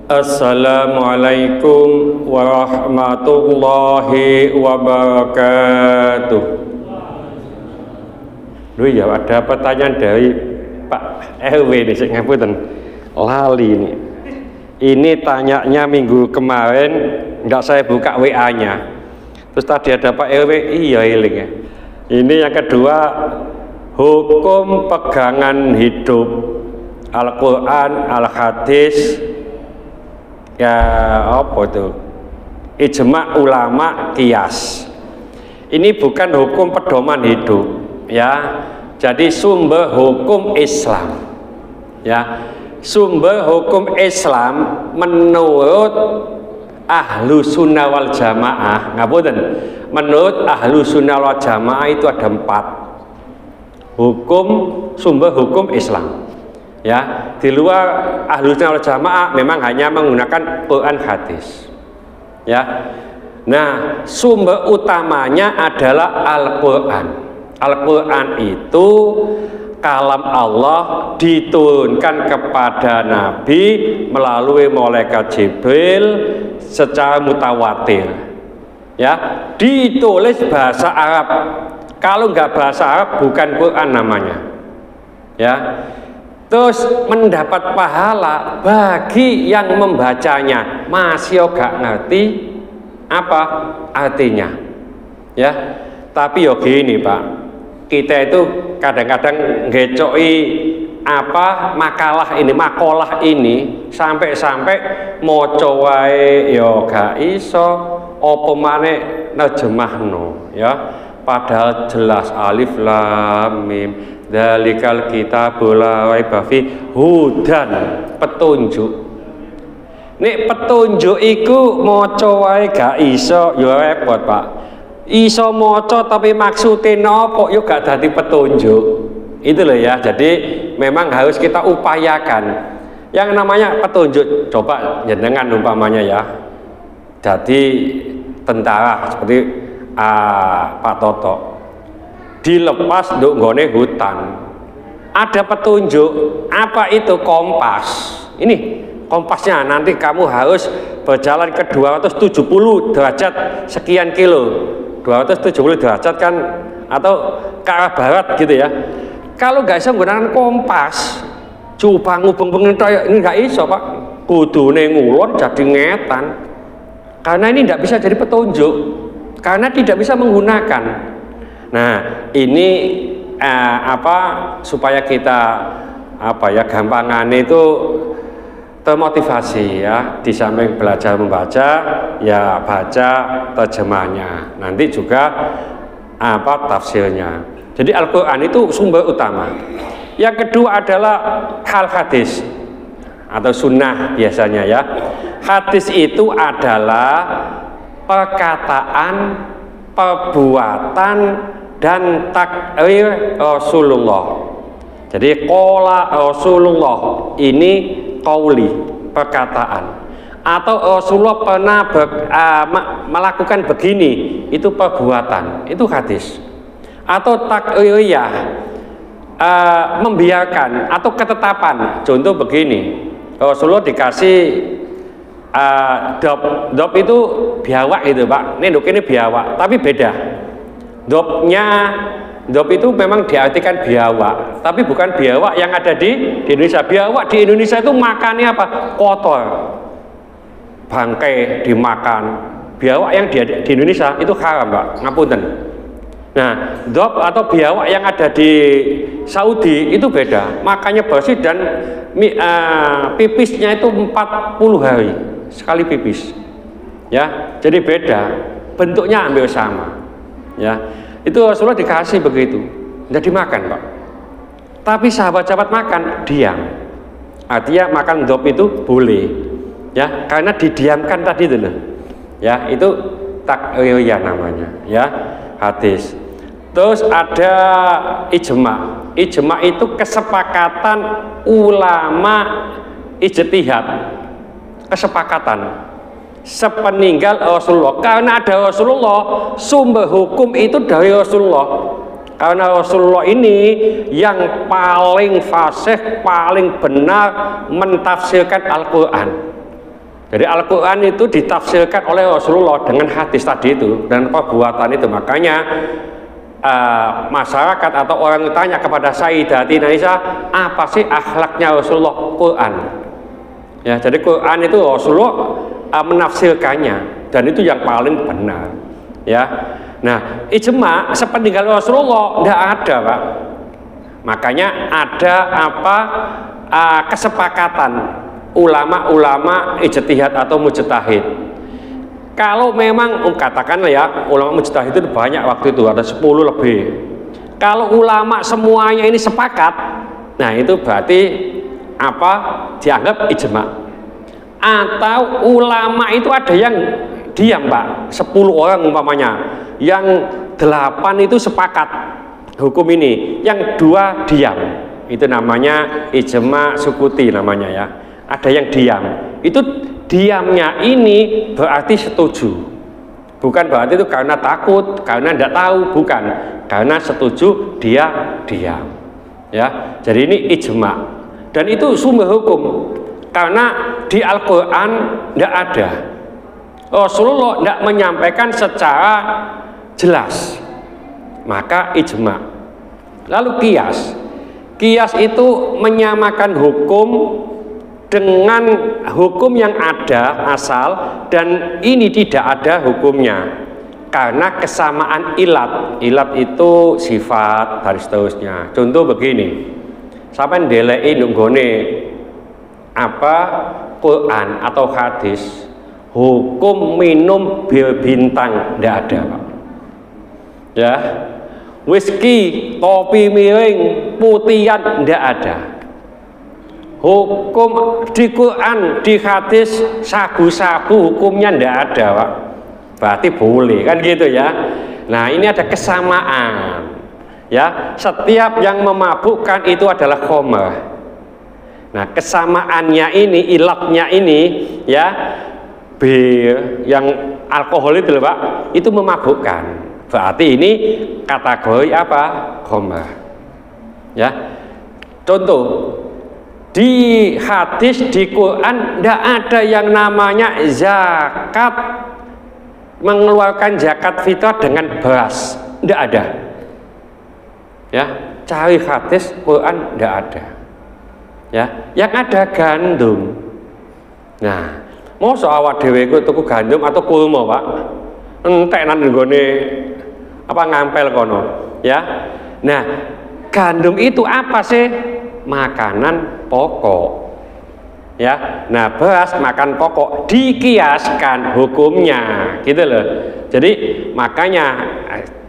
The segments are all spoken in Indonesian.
Assalamualaikum warahmatullahi wabarakatuh. Duh ya, ada pertanyaan dari Pak RW nih, saya ngapunten lali nih. Ini tanyanya minggu kemarin, nggak saya buka WA-nya. Terus tadi ada Pak RW, iya iling ya. Ini yang kedua, hukum pegangan hidup Al-Quran, Al-Hadis, ya apa itu, ijma ulama qiyas. Ini bukan hukum pedoman hidup ya, jadi sumber hukum Islam ya. Sumber hukum Islam menurut ahlu sunnah wal jamaah, ngapunten, menurut ahlu sunnah wal jamaah itu ada 4 hukum, sumber hukum Islam ya. Di luar ahlu sunnah wal jamaah memang hanya menggunakan Quran hadis ya. Nah, sumber utamanya adalah Al-Quran. Al-Quran itu kalam Allah, diturunkan kepada Nabi melalui malaikat Jibril secara mutawatir ya, ditulis bahasa Arab. Kalau nggak bahasa Arab bukan Quran namanya ya. Terus mendapat pahala bagi yang membacanya masih gak ngerti apa artinya ya. Tapi yo gini Pak, kita itu kadang-kadang ngecoi apa makalah ini sampai maca wae ya gak iso, apa maneh nerjemahno ya, padahal jelas alif lam mim dzalikal kitabul la raiba fi hudan, petunjuk. Nek petunjuk iku maca wae gak iso ya repot Pak. Iso maca tapi maksudnya nopo yuk gak dadi petunjuk. Itu loh ya. Jadi memang harus kita upayakan yang namanya petunjuk. Coba jenengan umpamanya ya, jadi tentara seperti Pak Toto dilepas nduk nggone hutan, ada petunjuk. Apa itu? Kompas. Ini kompasnya, nanti kamu harus berjalan ke 270 derajat sekian kilo. 270 derajat kan, atau ke arah barat gitu ya. Kalau nggak bisa menggunakan kompas, coba ngubeng-ngubeng ini nggak iso Pak. Kudune ngulon jadi ngetan, karena ini tidak bisa jadi petunjuk, karena tidak bisa menggunakan. Nah ini supaya kita gampangan itu termotivasi ya, di samping belajar membaca ya baca terjemahnya, nanti juga tafsirnya. Jadi Al-Quran itu sumber utama. Yang kedua adalah hal hadis atau sunnah biasanya ya. Hadis itu adalah perkataan, perbuatan dan takrir Rasulullah. Jadi qala Rasulullah ini qauli, perkataan, atau Rasulullah pernah melakukan begini, itu perbuatan, itu hadis. Atau takriyah, membiarkan atau ketetapan. Contoh begini, Rasulullah dikasih dop itu biawak itu Pak, ini biawak tapi beda. Dop itu memang diartikan biawak, tapi bukan biawak yang ada di Indonesia. Biawak di Indonesia itu makannya apa? Kotor, bangkai dimakan. Biawak yang di Indonesia itu haram Pak, ngapunten. Nah, dop atau biawak yang ada di Saudi itu beda, makannya bersih dan pipisnya itu 40 hari sekali pipis ya. Jadi beda, bentuknya hampir sama ya. Itu Rasulullah dikasih begitu, tidak dimakan Pak. Tapi sahabat-sahabat makan, diam. Artinya makan dop itu boleh ya, karena didiamkan tadi itu loh ya. Itu takriyah namanya ya, hadis. Terus ada ijma. Ijma itu kesepakatan ulama ijtihad, kesepakatan sepeninggal Rasulullah. Karena ada Rasulullah, sumber hukum itu dari Rasulullah. Karena Rasulullah ini yang paling fasih, paling benar mentafsirkan Al-Quran. Jadi Al-Quran itu ditafsirkan oleh Rasulullah dengan hadis tadi itu dan perbuatan itu. Makanya masyarakat atau orang tanya kepada Sayyidatina Aisyah, apa sih akhlaknya Rasulullah? Quran. Ya, jadi Quran itu Rasulullah menafsirkannya dan itu yang paling benar. Ya, nah ijma sepeninggal Rasulullah tidak ada, Pak. Makanya ada kesepakatan ulama-ulama ijtihad atau mujtahid. Kalau memang katakanlah ya ulama mujtahid itu banyak waktu itu, ada 10 lebih. Kalau ulama semuanya ini sepakat, nah itu berarti dianggap ijma. Atau ulama itu ada yang diam, Pak, 10 orang umpamanya, yang 8 itu sepakat hukum ini, yang 2 diam, itu namanya ijma sukuti namanya ya. Ada yang diam, itu diamnya ini berarti setuju, bukan berarti itu karena takut, karena tidak tahu, bukan, karena setuju dia diam ya. Jadi ini ijma dan itu sumber hukum, karena di Al-Quran tidak ada, Rasulullah tidak menyampaikan secara jelas, maka ijma. Lalu kias itu menyamakan hukum dengan hukum yang ada asal, dan ini tidak ada hukumnya karena kesamaan ilat. Ilat itu sifat dan seterusnya. Contoh begini, sampai ndeleki nunggone Quran atau hadis, hukum minum bir bintang tidak ada, Pak. Ya, whisky, kopi miring, putihan tidak ada. Hukum di Quran, di hadis, sabu-sabu hukumnya tidak ada, Pak. Berarti boleh kan gitu ya. Nah ini ada kesamaan ya. Setiap yang memabukkan itu adalah khamr. Nah kesamaannya ini, ilatnya ini ya, bir yang alkohol itu loh, Pak, itu memabukkan. Berarti ini kategori apa? Khamr. Ya. Contoh, di hadis, di Quran tidak ada yang namanya zakat, mengeluarkan zakat fitrah dengan beras, tidak ada. Ya, cari hadis Quran tidak ada. Ya, yang ada gandum. Nah, mau awak dhewe iku tuku gandum atau kurma, Pak? Entek nang nggone ngampel kono, ya. Nah, gandum itu apa sih? Makanan pokok ya. Nah beras makan pokok, dikiaskan hukumnya gitu loh. Jadi makanya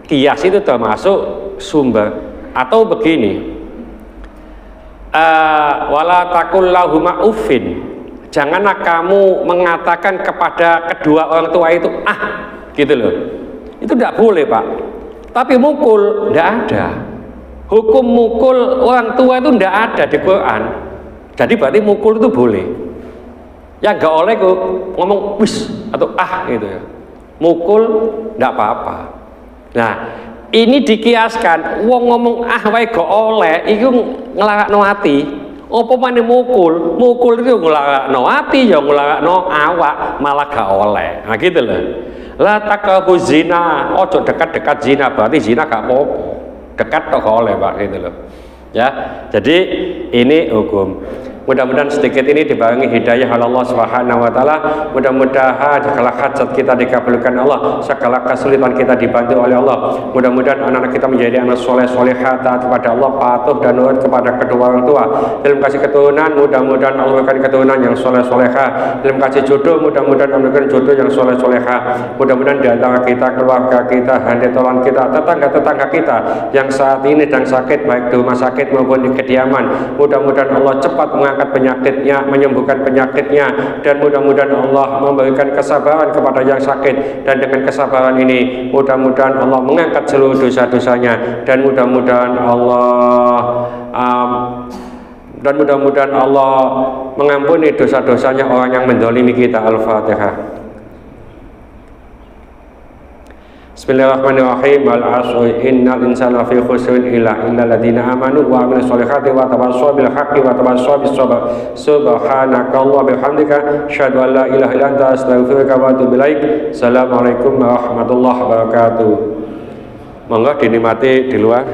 kias itu termasuk sumber. Atau begini, wala taqul lahuma uffin, janganlah kamu mengatakan kepada kedua orang tua itu gitu loh. Itu tidak boleh, Pak. Tapi mukul tidak ada. Hukum mukul orang tua itu tidak ada di Quran. Jadi berarti mukul itu boleh. Ya nggak oleh ngomong wis atau gitu ya. Mukul tidak apa-apa. Nah ini dikiaskan. Wong ngomong wae gak oleh, itu ngelarakno ati. Apa maneh mukul? Mukul itu ngelarakno ati ya ngelarakno awak, malah gak oleh. Nah gitu loh. La taqrabu zina, ojo dekat-dekat zina, berarti zina gak apa-apa. Dekat toh oleh, Pak, gitu loh ya. Jadi ini hukum. Mudah-mudahan sedikit ini dibarengi hidayah oleh Allah Subhanahu wa taala. Mudah-mudahan segala hajat kita dikabulkan Allah, segala kesulitan kita dibantu oleh Allah. Mudah-mudahan anak-anak kita menjadi anak soleh solehat, taat kepada Allah, patuh dan nurut kepada kedua orang tua. Dalam kasih keturunan, mudah-mudahan Allah berikan keturunan yang soleh soleha. Dalam kasih jodoh, mudah-mudahan Allah berikan jodoh yang soleh soleha. Mudah-mudahan di antara kita, keluarga kita, handetolan kita, tetangga-tetangga kita yang saat ini sedang sakit, baik di rumah sakit maupun di kediaman, mudah-mudahan Allah cepat mengangkat penyakitnya, menyembuhkan penyakitnya, dan mudah-mudahan Allah memberikan kesabaran kepada yang sakit, dan dengan kesabaran ini mudah-mudahan Allah mengangkat seluruh dosa-dosanya, dan mudah-mudahan Allah mengampuni dosa-dosanya orang yang mendolimi kita. Al-Fatihah. Bismillahirrahmanirrahim. Al-'asri innal insana lafi khusrin illa alladziina aamanu wa 'amilus sholihati wa tawassaw bil haqqi wa tawassaw bis sabr. Subhanakallahumma wa bihamdika asyhadu an la ilaha illa anta astaghfiruka wa atubu ilaik. Assalamualaikum warahmatullahi wabarakatuh. Monggo dinikmati di luar.